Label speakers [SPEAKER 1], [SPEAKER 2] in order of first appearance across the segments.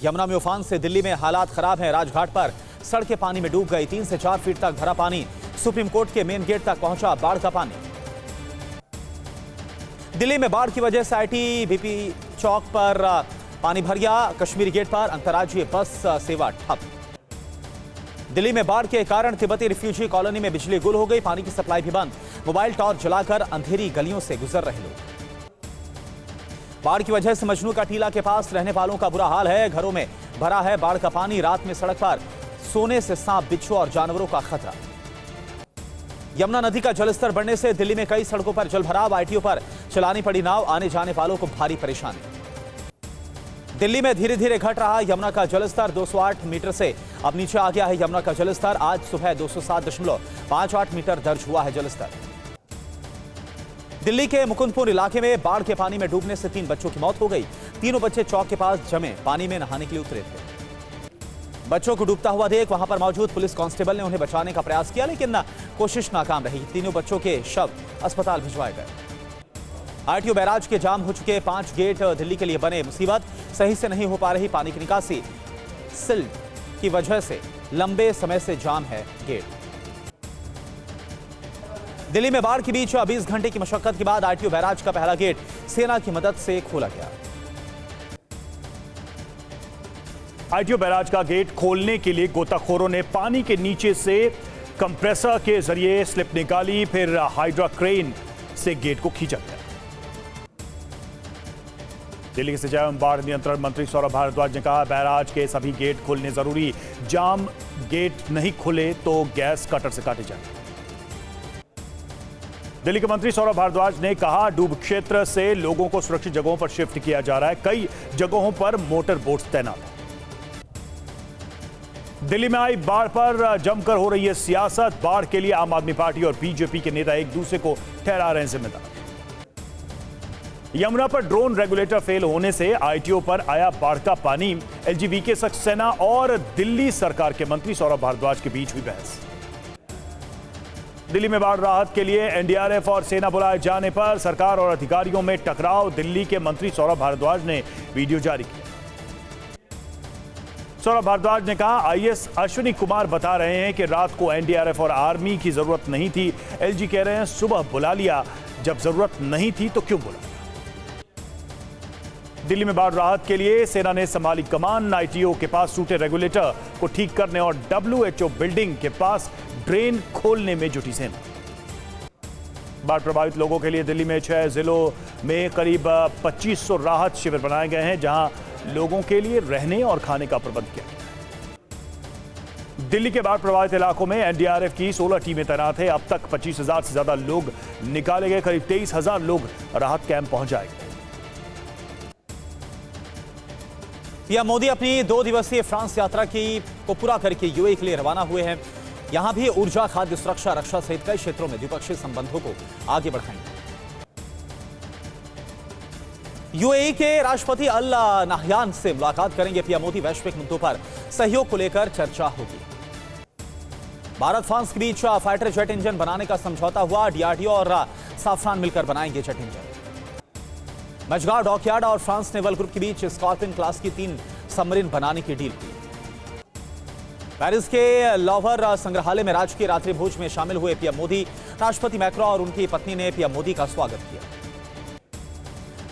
[SPEAKER 1] यमुना में उफान से दिल्ली में हालात खराब हैं। राजघाट पर सड़कें पानी में डूब गई। 3 से 4 फीट तक भरा पानी। सुप्रीम कोर्ट के मेन गेट तक पहुंचा बाढ़ का पानी। दिल्ली में बाढ़ की वजह से ITBP चौक पर पानी भर गया। कश्मीरी गेट पर अंतर्राज्यीय बस सेवा ठप। दिल्ली में बाढ़ के कारण तिब्बती रिफ्यूजी कॉलोनी में बिजली गुल हो गई। पानी की सप्लाई भी बंद। मोबाइल टॉर्च जलाकर अंधेरी गलियों से गुजर रहे लोग। बाढ़ की वजह से मजनू का टीला के पास रहने वालों का बुरा हाल है। घरों में भरा है बाढ़ का पानी। रात में सड़क पर सोने से सांप, बिच्छू और जानवरों का खतरा। यमुना नदी का जलस्तर बढ़ने से दिल्ली में कई सड़कों पर जलभराव। ITO पर चलानी पड़ी नाव। आने जाने वालों को भारी परेशानी। दिल्ली में धीरे धीरे घट रहा यमुना का जलस्तर। 208 मीटर से अब नीचे आ गया है यमुना का जलस्तर। आज सुबह 207.58 मीटर दर्ज हुआ है जलस्तर। दिल्ली के मुकुंदपुर इलाके में बाढ़ के पानी में डूबने से 3 बच्चों की मौत हो गई। तीनों बच्चे चौक के पास जमे पानी में नहाने के लिए उतरे थे। बच्चों को डूबता हुआ देख वहां पर मौजूद पुलिस कांस्टेबल ने उन्हें बचाने का प्रयास किया, लेकिन कोशिश नाकाम रही। तीनों बच्चों के शव अस्पताल भिजवाए गए। ITO बैराज के जाम हो चुके 5 गेट दिल्ली के लिए बने मुसीबत। सही से नहीं हो पा रही पानी की निकासी। सिल्ट की वजह से लंबे समय से जाम है गेट। दिल्ली में बाढ़ के बीच 20 घंटे की मशक्कत के बाद ITO बैराज का पहला गेट सेना की मदद से खोला गया।
[SPEAKER 2] ITO बैराज का गेट खोलने के लिए गोताखोरों ने पानी के नीचे से कंप्रेसर के जरिए स्लिप निकाली। फिर हाइड्रा क्रेन से गेट को खींचा गया। दिल्ली के सिंचाई एवं बाढ़ नियंत्रण मंत्री सौरभ भारद्वाज ने कहा, बैराज के सभी गेट खोलने जरूरी। जाम गेट नहीं खुले तो गैस कटर से काटे जाए। दिल्ली के मंत्री सौरभ भारद्वाज ने कहा, डूब क्षेत्र से लोगों को सुरक्षित जगहों पर शिफ्ट किया जा रहा है। कई जगहों पर मोटर बोट्स तैनात हैं। दिल्ली में आई बाढ़ पर जमकर हो रही है सियासत। बाढ़ के लिए आम आदमी पार्टी और BJP के नेता एक दूसरे को ठहरा रहे हैं जिम्मेदार। यमुना पर ड्रोन रेगुलेटर फेल होने से ITO पर आया बाढ़ का पानी। LGVK सक्सेना और दिल्ली सरकार के मंत्री सौरभ भारद्वाज के बीच हुई बहस। दिल्ली में बाढ़ राहत के लिए NDRF और सेना बुलाए जाने पर सरकार और अधिकारियों में टकराव। दिल्ली के मंत्री सौरभ भारद्वाज ने वीडियो जारी किया। सौरभ भारद्वाज ने कहा, IAS अश्विनी कुमार बता रहे हैं कि रात को NDRF और आर्मी की जरूरत नहीं थी। LG कह रहे हैं सुबह बुला लिया, जब जरूरत नहीं थी तो क्यों बुला। दिल्ली में बाढ़ राहत के लिए सेना ने संभाली कमान। ITO के पास टूटे रेगुलेटर को ठीक करने और WHO बिल्डिंग के पास ड्रेन खोलने में जुटी सेना। बाढ़ प्रभावित लोगों के लिए दिल्ली में 6 जिलों में करीब 2500 राहत शिविर बनाए गए हैं, जहां लोगों के लिए रहने और खाने का प्रबंध किया गया। दिल्ली के बाढ़ प्रभावित इलाकों में NDRF की 16 टीमें तैनात है। अब तक 25,000 से ज्यादा लोग निकाले गए। करीब 23,000 लोग राहत कैंप पहुंच जाएंगे।
[SPEAKER 1] पीएम मोदी अपनी 2 दिवसीय फ्रांस यात्रा को पूरा करके UAE के लिए रवाना हुए हैं। यहां भी ऊर्जा, खाद्य सुरक्षा, रक्षा सहित कई क्षेत्रों में द्विपक्षीय संबंधों को आगे बढ़ाएंगे। UAE के राष्ट्रपति अल नाहयान से मुलाकात करेंगे पीएम मोदी। वैश्विक मुद्दों पर सहयोग को लेकर चर्चा होगी। भारत फ्रांस के बीच फाइटर जेट इंजन बनाने का समझौता हुआ। DRDO और साफ्रान मिलकर बनाएंगे जेट इंजन। मझगांव डॉकयार्ड और फ्रांस नेवल ग्रुप के बीच स्कॉर्पियन क्लास की 3 सबमरीन बनाने की डील हुई। पेरिस के लॉवर संग्रहालय में राजकीय रात्रि भोज में शामिल हुए पीएम मोदी। राष्ट्रपति मैक्रो और उनकी पत्नी ने पीएम मोदी का स्वागत किया।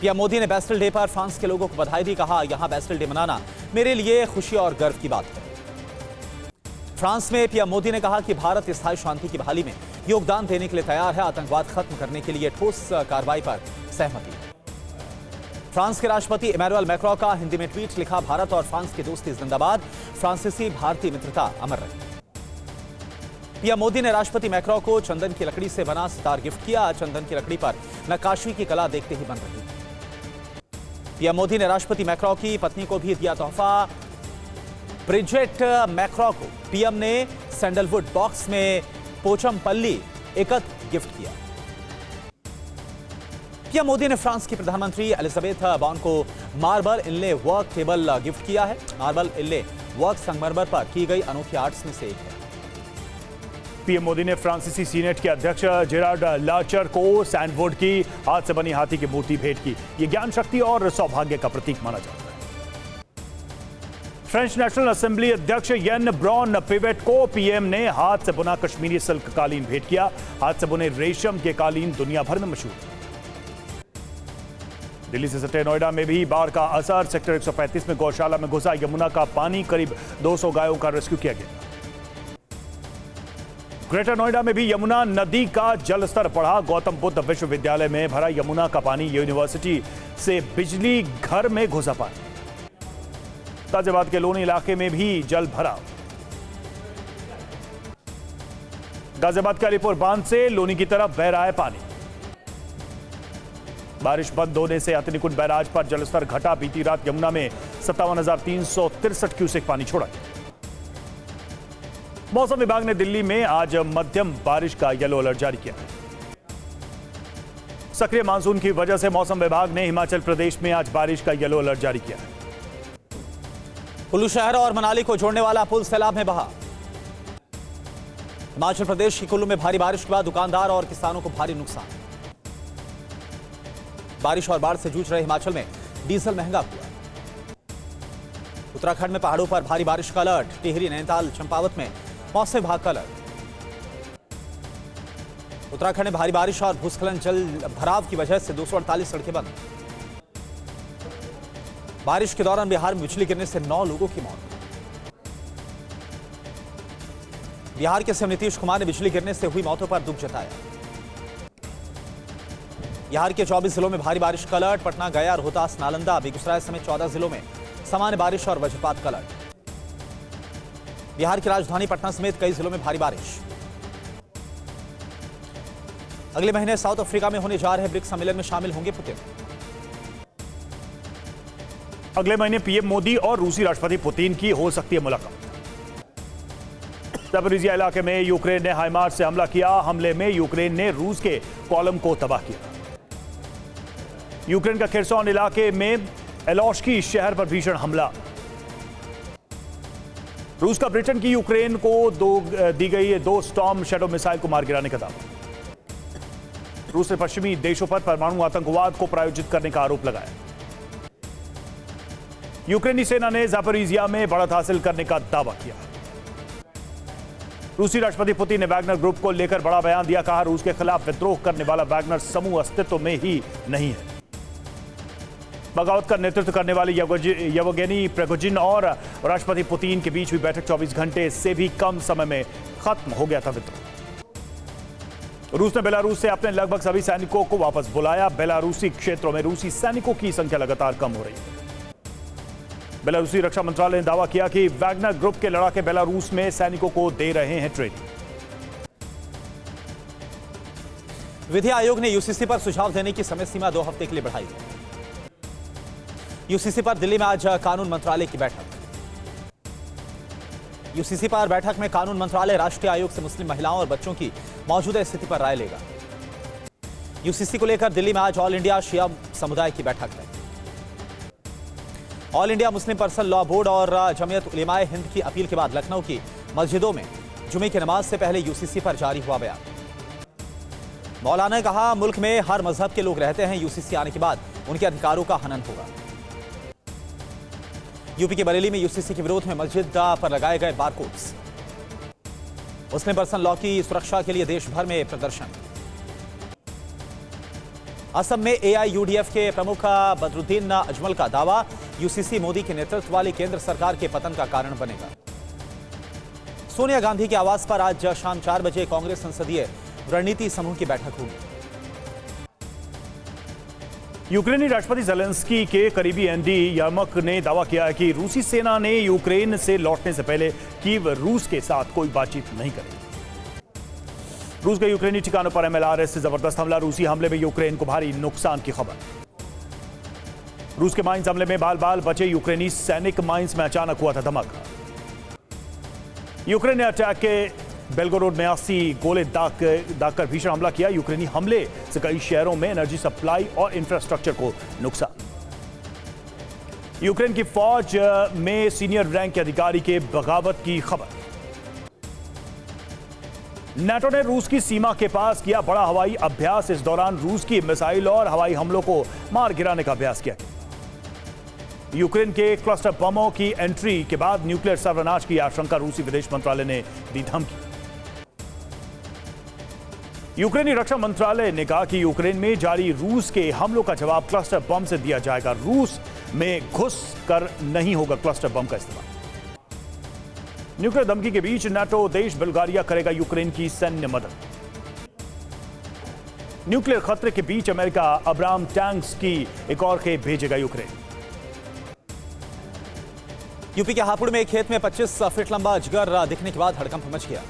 [SPEAKER 1] पीएम मोदी ने बैस्टिल डे पर फ्रांस के लोगों को बधाई दी। कहा, यहां बैस्टिल डे मनाना मेरे लिए खुशी और गर्व की बात है। फ्रांस में पीएम मोदी ने कहा कि भारत स्थायी शांति की बहाली में योगदान देने के लिए तैयार है। आतंकवाद खत्म करने के लिए ठोस कार्रवाई पर सहमति। फ्रांस के राष्ट्रपति इमैनुअल मैक्रो का हिंदी में ट्वीट लिखा, भारत और फ्रांस की दोस्ती जिंदाबाद, फ्रांसीसी भारतीय मित्रता अमर रहे। पीएम मोदी ने राष्ट्रपति मैक्रो को चंदन की लकड़ी से बना सितार गिफ्ट किया। चंदन की लकड़ी पर नक्काशी की कला देखते ही बन रही। पीएम मोदी ने राष्ट्रपति मैक्रो की पत्नी को भी दिया तोहफा। ब्रिजेट मैक्रो को पीएम ने सैंडलवुड बॉक्स में पोचमपल्ली एकत गिफ्ट किया। पीएम मोदी ने फ्रांस की प्रधानमंत्री एलिजाबेथ बॉर्न को मार्बल इनले वर्क टेबल गिफ्ट किया है। मार्बल इनले वर्क संगमरमर पर की गई अनोखी आर्ट्स में से एक है।
[SPEAKER 2] पीएम मोदी ने फ्रांसीसी सीनेट के अध्यक्ष जेरार्ड लाचर को सैंडवुड की हाथ से बनी हाथी की मूर्ति भेंट की। ये ज्ञान, शक्ति और सौभाग्य का प्रतीक माना जाता है। फ्रेंच नेशनल असेंबली अध्यक्ष येन ब्रॉन पिवेट को पीएम ने हाथ से बुना कश्मीरी सिल्क कालीन भेंट किया। हाथ से बुने रेशम के कालीन दुनिया भर में मशहूर। दिल्ली से सटे नोएडा में भी बाढ़ का असर। सेक्टर 135 में गौशाला में घुसा यमुना का पानी। करीब 200 गायों का रेस्क्यू किया गया। ग्रेटर नोएडा में भी यमुना नदी का जलस्तर बढ़ा। गौतम बुद्ध विश्वविद्यालय में भरा यमुना का पानी। यूनिवर्सिटी से बिजली घर में घुसा पानी। गाजियाबाद के लोनी इलाके में भी जल भरा। गाजियाबाद के अलीपुर बांध से लोनी की तरफ बह रहा है पानी। बारिश बंद होने से हथिनीकुंड बैराज पर जलस्तर घटा। बीती रात यमुना में 57,363 क्यूसेक पानी छोड़ा। मौसम विभाग ने दिल्ली में आज मध्यम बारिश का येलो अलर्ट जारी किया। सक्रिय मानसून की वजह से मौसम विभाग ने हिमाचल प्रदेश में आज बारिश का येलो अलर्ट जारी किया है।
[SPEAKER 1] कुल्लू शहर और मनाली को जोड़ने वाला पुल सैलाब में बहा। हिमाचल प्रदेश की कुल्लू में भारी बारिश के बाद दुकानदार और किसानों को भारी नुकसान। बारिश और बाढ़ से जूझ रहे हिमाचल में डीजल महंगा हुआ। उत्तराखंड में पहाड़ों पर भारी बारिश का अलर्ट। टिहरी, नैनीताल, चंपावत में मौसम विभाग का अलर्ट। उत्तराखंड में भारी बारिश और भूस्खलन जल भराव की वजह से 248 सड़कें बंद। बारिश के दौरान बिहार में बिजली गिरने से 9 लोगों की मौत। बिहार के सीएम नीतीश कुमार ने बिजली गिरने से हुई मौतों पर दुख जताया। बिहार के 24 जिलों में भारी बारिश का अलर्ट। पटना, गया, रोहतास, नालंदा, बेगूसराय समेत 14 जिलों में सामान्य बारिश और वज्रपात का अलर्ट। बिहार की राजधानी पटना समेत कई जिलों में भारी बारिश। अगले महीने साउथ अफ्रीका में होने जा रहे ब्रिक्स सम्मेलन में शामिल होंगे पुतिन।
[SPEAKER 2] अगले महीने पीएम मोदी और रूसी राष्ट्रपति पुतिन की हो सकती है मुलाकात। ज़पोरिज़िया इलाके में यूक्रेन ने हाइमार्स से हमला किया। हमले में यूक्रेन ने रूस के कॉलम को तबाह किया। यूक्रेन का खेरसोन इलाके में एलोश्की शहर पर भीषण हमला। रूस का ब्रिटेन की यूक्रेन को दी गई 2 स्टॉर्म शैडो मिसाइल को मार गिराने का दावा। रूस ने पश्चिमी देशों पर परमाणु आतंकवाद को प्रायोजित करने का आरोप लगाया। यूक्रेनी सेना ने ज़पोरिज़िया में बढ़त हासिल करने का दावा किया। रूसी राष्ट्रपति पुतिन ने वैगनर ग्रुप को लेकर बड़ा बयान दिया। कहा, रूस के खिलाफ विद्रोह करने वाला वैगनर समूह अस्तित्व में ही नहीं है। बगावत का नेतृत्व करने वाले येवगेनी प्रिगोजिन और राष्ट्रपति पुतिन के बीच हुई बैठक 24 घंटे से भी कम समय में खत्म हो गया था विद्रोह। रूस ने बेलारूस से अपने लगभग सभी सैनिकों को वापस बुलाया। बेलारूसी क्षेत्रों में रूसी सैनिकों की संख्या लगातार कम हो रही है। बेलारूसी रक्षा मंत्रालय ने दावा किया कि वैगनर ग्रुप के लड़ाके बेलारूस में सैनिकों को दे रहे हैं ट्रेनिंग।
[SPEAKER 1] विधि आयोग ने यूसीसी पर सुझाव देने की समय सीमा 2 हफ्ते के लिए बढ़ाई। यूसीसी पर दिल्ली में आज कानून मंत्रालय की बैठक। यूसीसी पर बैठक में कानून मंत्रालय राष्ट्रीय आयोग से मुस्लिम महिलाओं और बच्चों की मौजूदा स्थिति पर राय लेगा। यूसीसी को लेकर दिल्ली में आज ऑल इंडिया शिया समुदाय की बैठक है। All India Muslim personal law board और जमीयत उलेमाए हिंद की अपील के बाद लखनऊ की मस्जिदों में जुमे की नमाज से पहले यूसीसी पर जारी हुआ बयान। मौलाना ने कहा, मुल्क में हर मजहब के लोग रहते हैं। यूसीसी आने के बाद उनके अधिकारों का हनन होगा। यूपी के बरेली में यूसीसी के विरोध में मस्जिद पर लगाए गए बारकोड्स। मुस्लिम पर्सनल लॉ की सुरक्षा के लिए देश भर में प्रदर्शन। असम में एआईयूडीएफ के प्रमुख बदरुद्दीन अजमल का दावा, यूसीसी मोदी के नेतृत्व वाली केंद्र सरकार के पतन का कारण बनेगा। सोनिया गांधी के आवास पर आज शाम 4 बजे कांग्रेस संसदीय रणनीति समूह की बैठक होगी।
[SPEAKER 2] यूक्रेनी राष्ट्रपति ज़ेलेंस्की के करीबी एंडी यर्मक ने दावा किया है कि रूसी सेना ने यूक्रेन से लौटने से पहले कीव रूस के साथ कोई बातचीत नहीं करेगी। रूस के यूक्रेनी ठिकानों पर एमएलआरएस से जबरदस्त हमला। रूसी हमले में यूक्रेन को भारी नुकसान की खबर। रूस के माइंस हमले में बाल बाल बचे यूक्रेनी सैनिक। माइंस में अचानक हुआ था धमाका। यूक्रेन ने अटैक के बेलगोरोड में 80 गोले दागकर भीषण हमला किया। यूक्रेनी हमले से कई शहरों में एनर्जी सप्लाई और इंफ्रास्ट्रक्चर को नुकसान। यूक्रेन की फौज में सीनियर रैंक के अधिकारी के बगावत की खबर। नाटो ने रूस की सीमा के पास किया बड़ा हवाई अभ्यास। इस दौरान रूस की मिसाइल और हवाई हमलों को मार गिराने का अभ्यास किया। यूक्रेन के क्लस्टर बमों की एंट्री के बाद न्यूक्लियर सर्वनाश की आशंका रूसी विदेश मंत्रालय ने दी धमकी। यूक्रेनी रक्षा मंत्रालय ने कहा कि यूक्रेन में जारी रूस के हमलों का जवाब क्लस्टर बम से दिया जाएगा। रूस में घुस कर नहीं होगा क्लस्टर बम का इस्तेमाल। न्यूक्लियर धमकी के बीच नाटो देश बुल्गारिया करेगा यूक्रेन की सैन्य मदद। न्यूक्लियर खतरे के बीच अमेरिका अब्राम टैंक्स की एक और खेप भेजेगा यूक्रेन।
[SPEAKER 1] यूपी के हापुड़ में एक खेत में 25 फीट लंबा अजगर दिखने के बाद हड़कंप मच गया।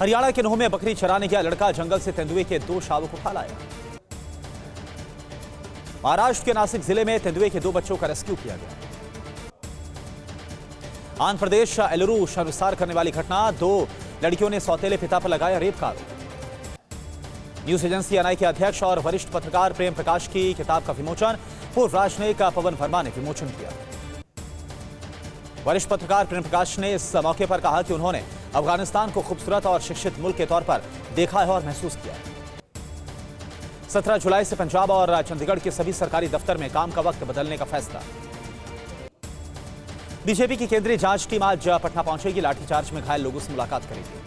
[SPEAKER 1] हरियाणा के नूह में बकरी चराने गया लड़का जंगल से तेंदुए के 2 शावक उठा लाया। महाराष्ट्र के नासिक जिले में तेंदुए के 2 बच्चों का रेस्क्यू किया गया। आंध्र प्रदेश एलुरु शर्मसार करने वाली घटना, 2 लड़कियों ने सौतेले पिता पर लगाया रेप का आरोप। न्यूज एजेंसी एनआई के अध्यक्ष और वरिष्ठ पत्रकार प्रेम प्रकाश की किताब का विमोचन पूर्व राजनयिक पवन वर्मा ने विमोचन किया। वरिष्ठ पत्रकार प्रेम प्रकाश ने इस मौके पर कहा कि उन्होंने अफगानिस्तान को खूबसूरत और शिक्षित मुल्क के तौर पर देखा है और महसूस किया है। 17 जुलाई से पंजाब और चंडीगढ़ के सभी सरकारी दफ्तर में काम का वक्त बदलने का फैसला। बीजेपी की केंद्रीय जांच टीम आज पटना पहुंचेगी। लाठीचार्ज में घायल लोगों से मुलाकात करेगी।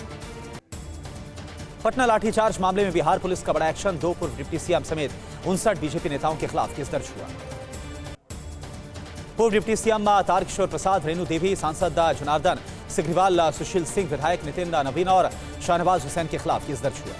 [SPEAKER 1] पटना लाठीचार्ज मामले में बिहार पुलिस का बड़ा एक्शन, 2 पूर्व डिप्टी सीएम समेत 59 बीजेपी नेताओं के खिलाफ केस दर्ज हुआ। पूर्व डिप्टी सीएम तारकिशोर प्रसाद, रेणु देवी, सांसद जनार्दन सिग्रीवाल, सुशील सिंह, विधायक नितिन नवीन और शाहनवाज हुसैन के खिलाफ केस दर्ज हुआ।